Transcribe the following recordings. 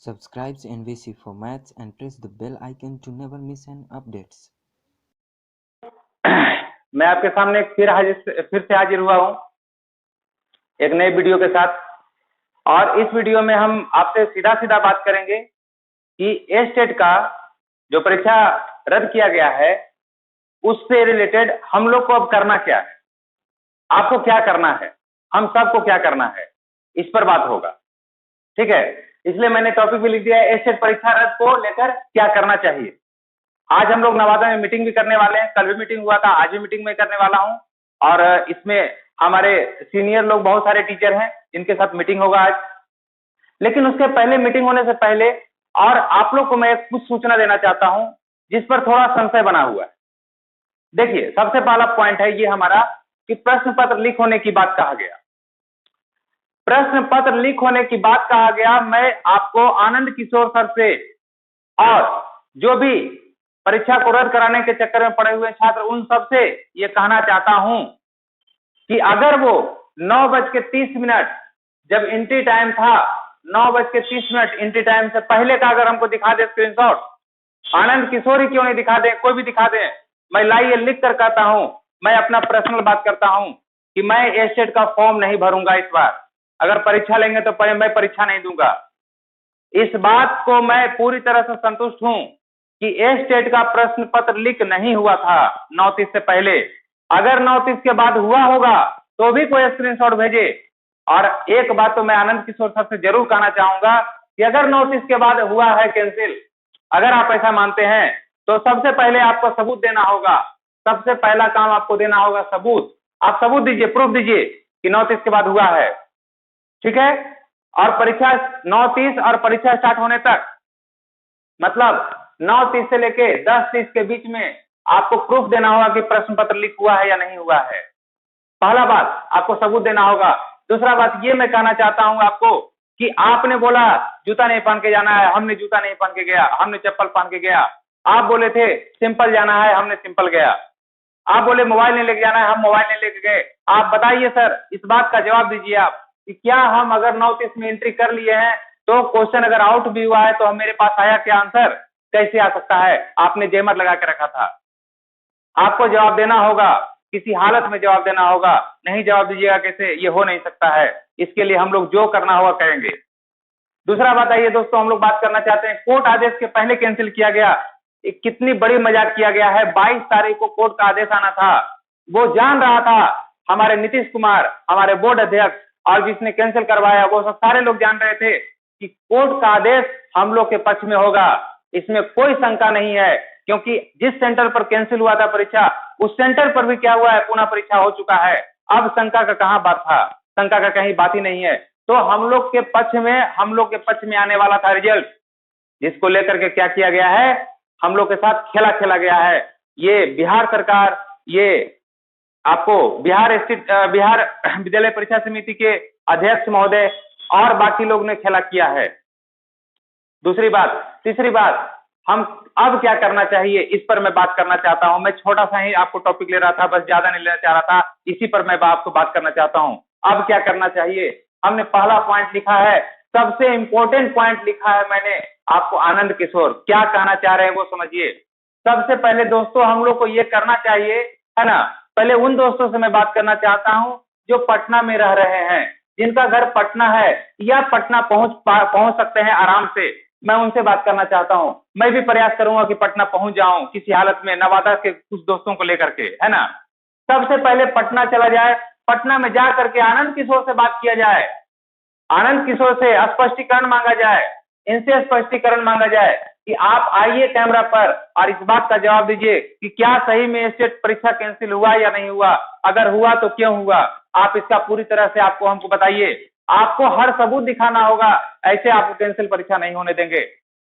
Subscribe NVC for Maths and press the bell icon to never miss an updates. मैं आपके सामने फिर से हाजिर हुआ हूं एक नए वीडियो के साथ। और इस वीडियो में हम आपसे सीधा सीधा बात करेंगे कि ए-स्टेट का जो परीक्षा रद्द किया गया है उससे रिलेटेड हम लोग को अब करना क्या है, आपको क्या करना है, हम सबको क्या करना है, इस पर बात होगा। ठीक है, इसलिए मैंने टॉपिक भी लिख दिया है ए-स्टेट परीक्षा रद्द को लेकर क्या करना चाहिए। आज हम लोग नवादा में मीटिंग भी करने वाले हैं, कल भी मीटिंग हुआ था, आज भी मीटिंग में करने वाला हूं। और इसमें हमारे सीनियर लोग बहुत सारे टीचर हैं जिनके साथ मीटिंग होगा आज। लेकिन उसके पहले, मीटिंग होने से पहले और आप लोग को मैं कुछ सूचना देना चाहता हूं जिस पर थोड़ा संशय बना हुआ है। देखिए, सबसे पहला पॉइंट है ये हमारा कि प्रश्न पत्र लीक होने की बात कहा गया। प्रश्न पत्र लीक होने की बात कहा गया। मैं आपको आनंद किशोर सर से और जो भी परीक्षा को रद्द कराने के चक्कर में पड़े हुए छात्र उन सबसे ये कहना चाहता हूं कि अगर वो 9:30 जब एंट्री टाइम था, 9:30 एंट्री टाइम से पहले का अगर हमको दिखा दे स्क्रीनशॉट, आनंद किशोर ही क्यों नहीं दिखा दे, कोई भी दिखा दे, मैं लाइए लिख कर कहता हूं, मैं अपना पर्सनल बात करता हूं कि मैं ए-स्टेट का फॉर्म नहीं भरूंगा इस बार। अगर परीक्षा लेंगे तो मैं परीक्षा नहीं दूंगा। इस बात को मैं पूरी तरह से संतुष्ट हूं कि ए-स्टेट का प्रश्न पत्र लीक नहीं हुआ था 9:30 से पहले। अगर 9:30 के बाद हुआ होगा तो भी कोई स्क्रीनशॉट भेजे। और एक बात तो मैं आनंद किशोर सर से जरूर कहना चाहूंगा कि अगर 9:30 के बाद हुआ है कैंसिल, अगर आप ऐसा मानते हैं तो सबसे पहले आपको सबूत देना होगा। सबसे पहला काम आपको देना होगा सबूत। आप सबूत दीजिए, प्रूफ दीजिए कि 9:30 के बाद हुआ है। ठीक है, और परीक्षा 9:30 और परीक्षा स्टार्ट होने तक, मतलब 9:30 से लेके 10:30 के बीच में आपको प्रूफ देना होगा कि प्रश्न पत्र लीक हुआ है या नहीं हुआ है। पहला बात, आपको सबूत देना होगा। दूसरा बात ये मैं कहना चाहता हूं आपको कि आपने बोला जूता नहीं पहन के जाना है, हमने जूता नहीं पहन के गया, हमने चप्पल पहन के गया। आप बोले थे सिंपल जाना है, हमने सिंपल गया। आप बोले मोबाइल नहीं लेके जाना है, हम मोबाइल नहीं लेके गए। आप बताइए सर, इस बात का जवाब दीजिए आप कि क्या हम अगर 9:30 में एंट्री कर लिए हैं तो क्वेश्चन अगर आउट भी हुआ है तो हम मेरे पास आया क्या आंसर, कैसे आ सकता है? आपने जेमर लगा के रखा था। आपको जवाब देना होगा, किसी हालत में जवाब देना होगा। नहीं जवाब दीजिएगा कैसे, ये हो नहीं सकता है। इसके लिए हम लोग जो करना होगा करेंगे। दूसरा बात, आइए दोस्तों, हम लोग बात करना चाहते हैं कोर्ट आदेश के पहले कैंसिल किया गया। कितनी बड़ी मजाक किया गया है। 22 तारीख को कोर्ट का आदेश आना था। वो जान रहा था, हमारे नीतीश कुमार, हमारे बोर्ड अध्यक्ष और जिसने कैंसिल करवाया, वो सब सारे लोग जान रहे थे कि कोर्ट का आदेश हम लोग के पक्ष में होगा। इसमें कोई शंका नहीं है, क्योंकि जिस सेंटर पर कैंसिल हुआ था परीक्षा, उस सेंटर पर भी क्या हुआ है, पुनः परीक्षा हो चुका है। अब शंका का कहां बात था, शंका का कहीं बात ही नहीं है। तो हम लोग के पक्ष में आने वाला था रिजल्ट, जिसको लेकर के क्या किया गया है, हम लोग के साथ खेला गया है। ये बिहार सरकार, ये आपको बिहार विद्यालय परीक्षा समिति के अध्यक्ष महोदय और बाकी लोग ने खेला किया है। दूसरी बात, तीसरी बात, हम अब क्या करना चाहिए इस पर मैं बात करना चाहता हूं। मैं छोटा सा ही आपको टॉपिक ले रहा था, बस ज्यादा नहीं लेना चाह रहा था, इसी पर मैं आपको बात करना चाहता हूं। अब क्या करना चाहिए, हमने पहला पॉइंट लिखा है, सबसे इंपॉर्टेंट पॉइंट लिखा है मैंने आपको। आनंद किशोर क्या कहना चाह रहे हैं वो समझिए। सबसे पहले दोस्तों हम लोग को ये करना चाहिए, है ना, पहले उन दोस्तों से मैं बात करना चाहता हूं जो पटना में रह रहे हैं, जिनका घर पटना है या पटना पहुंच सकते हैं आराम से। मैं उनसे बात करना चाहता हूं। मैं भी प्रयास करूंगा कि पटना पहुंच जाऊं किसी हालत में, नवादा के कुछ दोस्तों को लेकर के, है ना। सबसे पहले पटना चला जाए, पटना में जा करके आनंद किशोर से बात किया जाए, आनंद किशोर से स्पष्टीकरण मांगा जाए, इनसे स्पष्टीकरण मांगा जाए कि आप आइए कैमरा पर और इस बात का जवाब दीजिए कि क्या सही में ए-स्टेट परीक्षा कैंसिल हुआ या नहीं हुआ। अगर हुआ तो क्यों हुआ, आप इसका पूरी तरह से आपको हमको बताइए। आपको हर सबूत दिखाना होगा, ऐसे आपको कैंसिल परीक्षा नहीं होने देंगे।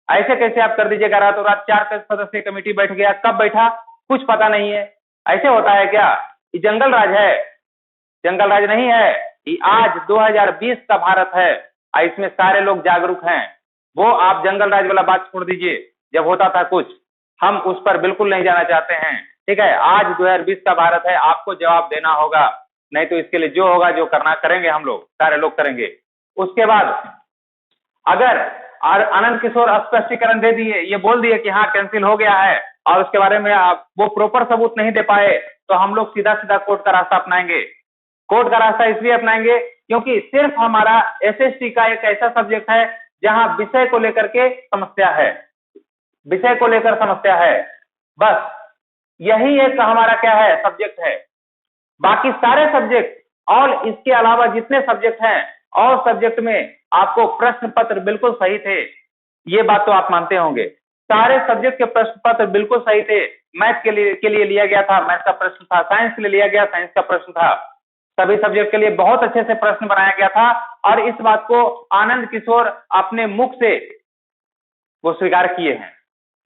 ऐसे कैसे आप कर दीजिएगा, रातों रात 4 सदस्यीय कमेटी बैठ गया, कब बैठा कुछ पता नहीं है। ऐसे होता है क्या? ये जंगल राज है? जंगल राज नहीं है। ये आज 2020 का भारत है, इसमें सारे लोग जागरूक हैं। वो आप जंगल राज वाला बात छोड़ दीजिए, जब होता था कुछ, हम उस पर बिल्कुल नहीं जाना चाहते हैं। ठीक है, आज 2020 का भारत है, आपको जवाब देना होगा, नहीं तो इसके लिए जो होगा, जो करना करेंगे, हम लोग सारे लोग करेंगे। उसके बाद अगर और आनंद किशोर स्पष्टीकरण दे दिए, ये बोल दिए कि हाँ कैंसिल हो गया है, और उसके बारे में आप वो प्रॉपर सबूत नहीं दे पाए, तो हम लोग सीधा सीधा कोर्ट का रास्ता अपनाएंगे। कोर्ट का रास्ता इसलिए अपनाएंगे क्योंकि सिर्फ हमारा एसएसटी का एक ऐसा सब्जेक्ट है जहां विषय को लेकर के समस्या है, विषय को लेकर समस्या है, बस यही एक हमारा क्या है सब्जेक्ट है। बाकी सारे सब्जेक्ट और इसके अलावा जितने सब्जेक्ट हैं और सब्जेक्ट में आपको प्रश्न पत्र बिल्कुल सही थे, ये बात तो आप मानते होंगे। सारे सब्जेक्ट के प्रश्न पत्र बिल्कुल सही थे। मैथ के लिए लिया गया था, मैथ का प्रश्न था, साइंस के लिए लिया गया, साइंस का प्रश्न था, सभी सब्जेक्ट के लिए बहुत अच्छे से प्रश्न बनाया गया था। और इस बात को आनंद किशोर अपने मुख से वो स्वीकार किए हैं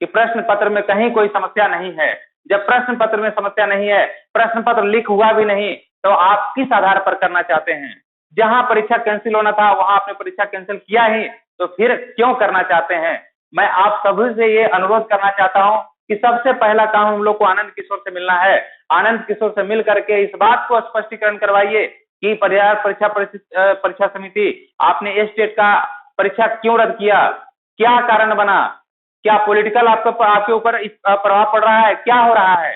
कि प्रश्न पत्र में कहीं कोई समस्या नहीं है। जब प्रश्न पत्र में समस्या नहीं है, प्रश्न पत्र लीक हुआ भी नहीं, तो आप किस आधार पर करना चाहते हैं? जहां परीक्षा कैंसिल होना था वहां आपने परीक्षा कैंसिल किया ही, तो फिर क्यों करना चाहते हैं? मैं आप सभी से ये अनुरोध करना चाहता हूं कि सबसे पहला काम हम लोग को आनंद किशोर से मिलना है। आनंद किशोर से मिल करके इस बात को स्पष्टीकरण करवाइए कि परीक्षा समिति आपने स्टेट का परीक्षा क्यों रद्द किया, क्या कारण बना, क्या पॉलिटिकल आपके ऊपर प्रभाव पड़ रहा है, क्या हो रहा है,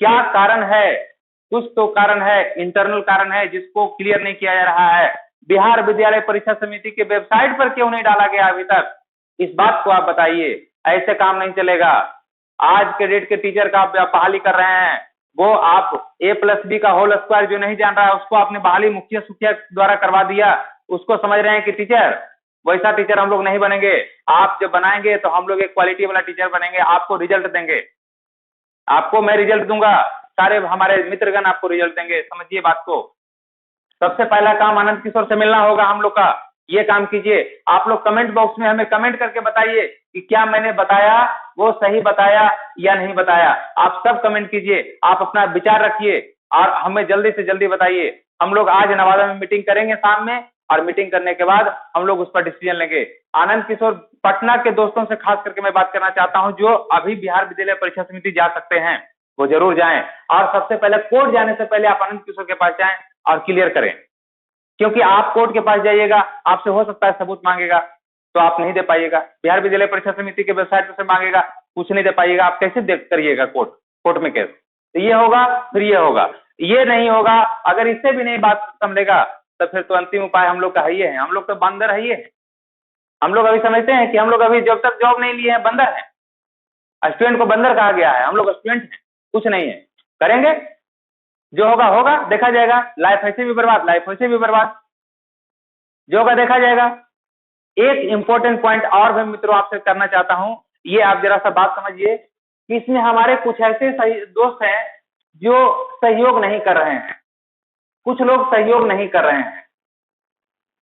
क्या कारण है? कुछ तो कारण है, इंटरनल कारण है जिसको क्लियर नहीं किया जा रहा है। बिहार विद्यालय परीक्षा समिति के वेबसाइट पर क्यों नहीं डाला गया अभी तक, इस बात को आप बताइए। ऐसे काम नहीं चलेगा। आज के डेट के टीचर का आप बहाली कर रहे हैं, वो आप A+B का होल स्क्वायर जो नहीं जान रहा है उसको आपने बहाली मुखिया सुखिया द्वारा करवा दिया, उसको समझ रहे हैं कि टीचर वैसा टीचर हम लोग नहीं बनेंगे। आप जब बनाएंगे तो हम लोग एक क्वालिटी वाला टीचर बनेंगे, आपको रिजल्ट देंगे, आपको मैं रिजल्ट दूंगा, सारे हमारे मित्रगण आपको रिजल्ट देंगे, समझिए बात को। सबसे पहला काम आनंद किशोर से मिलना होगा हम लोग का, ये काम कीजिए। आप लोग कमेंट बॉक्स में हमें कमेंट करके बताइए कि क्या मैंने बताया वो सही बताया या नहीं बताया। आप सब कमेंट कीजिए, आप अपना विचार रखिए और हमें जल्दी से जल्दी बताइए। हम लोग आज नवादा में मीटिंग करेंगे शाम में, और मीटिंग करने के बाद हम लोग उस पर डिसीजन लेंगे। आनंद किशोर पटना के दोस्तों से खास करके मैं बात करना चाहता हूं, जो अभी बिहार विद्यालय परीक्षा समिति जा सकते हैं वो जरूर जाएं, और सबसे पहले कोर्ट जाने से पहले आप आनंद किशोर के पास जाएं और क्लियर करें, क्योंकि आप कोर्ट के पास जाइएगा, आपसे हो सकता है सबूत मांगेगा तो आप नहीं दे पाइएगा। बिहार विद्यालय परीक्षा समिति के वेबसाइट से मांगेगा, कुछ नहीं दे पाइएगा, आप कैसे देख करिएगा कोर्ट में केस? तो ये होगा, फिर ये होगा, ये नहीं होगा। अगर इससे भी नहीं बात समझेगा तो फिर तो अंतिम उपाय हम लोग का ही है, हम लोग तो बंदर है। हम लोग अभी समझते हैं कि हम लोग अभी जब तक जॉब नहीं लिए हैं बंदर है, स्टूडेंट को बंदर कहा गया है, हम लोग स्टूडेंट हैं, कुछ नहीं है। करेंगे, जो होगा होगा, देखा जाएगा। लाइफ ऐसे भी बर्बाद, लाइफ वैसे भी बर्बाद, जो होगा देखा जाएगा। एक इंपॉर्टेंट पॉइंट और मैं मित्रों आपसे करना चाहता हूं, ये आप जरा सा बात समझिए कि इसमें हमारे कुछ ऐसे दोस्त हैं जो सहयोग नहीं कर रहे हैं, कुछ लोग सहयोग नहीं कर रहे हैं।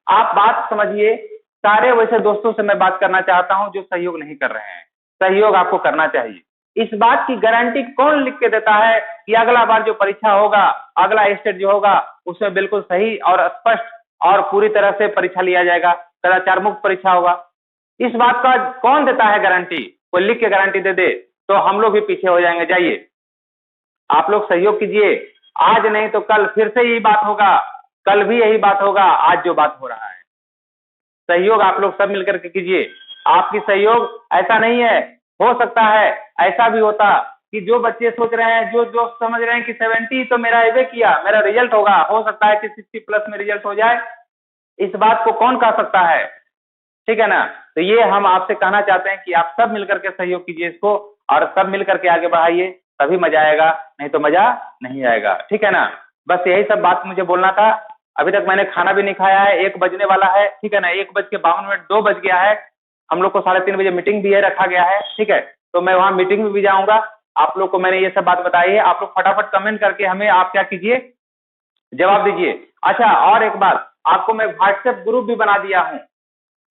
आप बात समझिए, सारे वैसे दोस्तों से मैं बात करना चाहता हूं जो सहयोग नहीं कर रहे हैं। सहयोग आपको करना चाहिए। इस बात की गारंटी कौन लिख के देता है कि अगला बार जो परीक्षा होगा, अगला स्टेट जो होगा, उसमें बिल्कुल सही और स्पष्ट और पूरी तरह से परीक्षा लिया जाएगा, कदाचार मुक्त परीक्षा होगा? इस बात का कौन देता है गारंटी? कोई लिख के गारंटी दे दे तो हम लोग भी पीछे हो जाएंगे। जाइए, आप लोग सहयोग कीजिए, आज नहीं तो कल फिर से यही बात होगा, कल भी यही बात होगा, आज जो बात हो रहा है। सहयोग आप लोग सब मिलकर के कीजिए। आपकी सहयोग ऐसा नहीं है, हो सकता है ऐसा भी होता कि जो बच्चे सोच रहे हैं, जो समझ रहे हैं कि 70 तो मेरा एवे किया, मेरा रिजल्ट होगा, हो सकता है कि 60+ में रिजल्ट हो जाए। इस बात को कौन कह सकता है? ठीक है ना? तो ये हम आपसे कहना चाहते हैं कि आप सब मिलकर के सहयोग कीजिए इसको, और सब मिलकर के आगे बढ़ाइए, तभी मजा आएगा, नहीं तो मजा नहीं आएगा। ठीक है ना? बस यही सब बात मुझे बोलना था। अभी तक मैंने खाना भी नहीं खाया है, 1 बजने वाला है। ठीक है ना? 1:52, 2 बज गया है। हम लोग को 3:30 बजे मीटिंग भी है, रखा गया है। ठीक है, तो मैं वहां मीटिंग में भी जाऊंगा। आप लोग को मैंने ये सब बात बताई है, आप लोग फटाफट कमेंट करके हमें आप क्या कीजिए, जवाब दीजिए। अच्छा, और एक बात, आपको मैं व्हाट्सएप ग्रुप भी बना दिया हूं,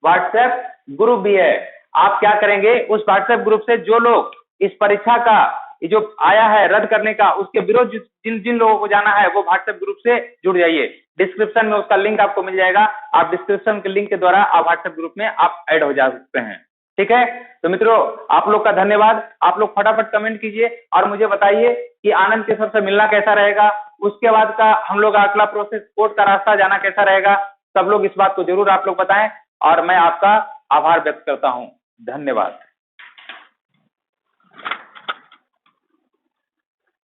व्हाट्सएप ग्रुप भी है। आप क्या करेंगे, उस व्हाट्सएप ग्रुप से जो लोग इस परीक्षा का जो आया है रद्द करने का, उसके विरोध जिन जिन लोगों को जाना है, वो व्हाट्सएप ग्रुप से जुड़ जाइए। डिस्क्रिप्शन में उसका लिंक आपको मिल जाएगा, आप डिस्क्रिप्शन के लिंक के द्वारा आप व्हाट्सएप ग्रुप में आप ऐड हो जा सकते हैं। ठीक है, तो मित्रों आप लोग का धन्यवाद। आप लोग फटाफट कमेंट कीजिए और मुझे बताइए कि आनंद किशोर से मिलना कैसा रहेगा, उसके बाद का हम लोग अगला प्रोसेस कोर्ट का रास्ता जाना कैसा रहेगा। सब लोग इस बात को जरूर आप लोग बताएं। और मैं आपका आभार व्यक्त करता हूं। धन्यवाद।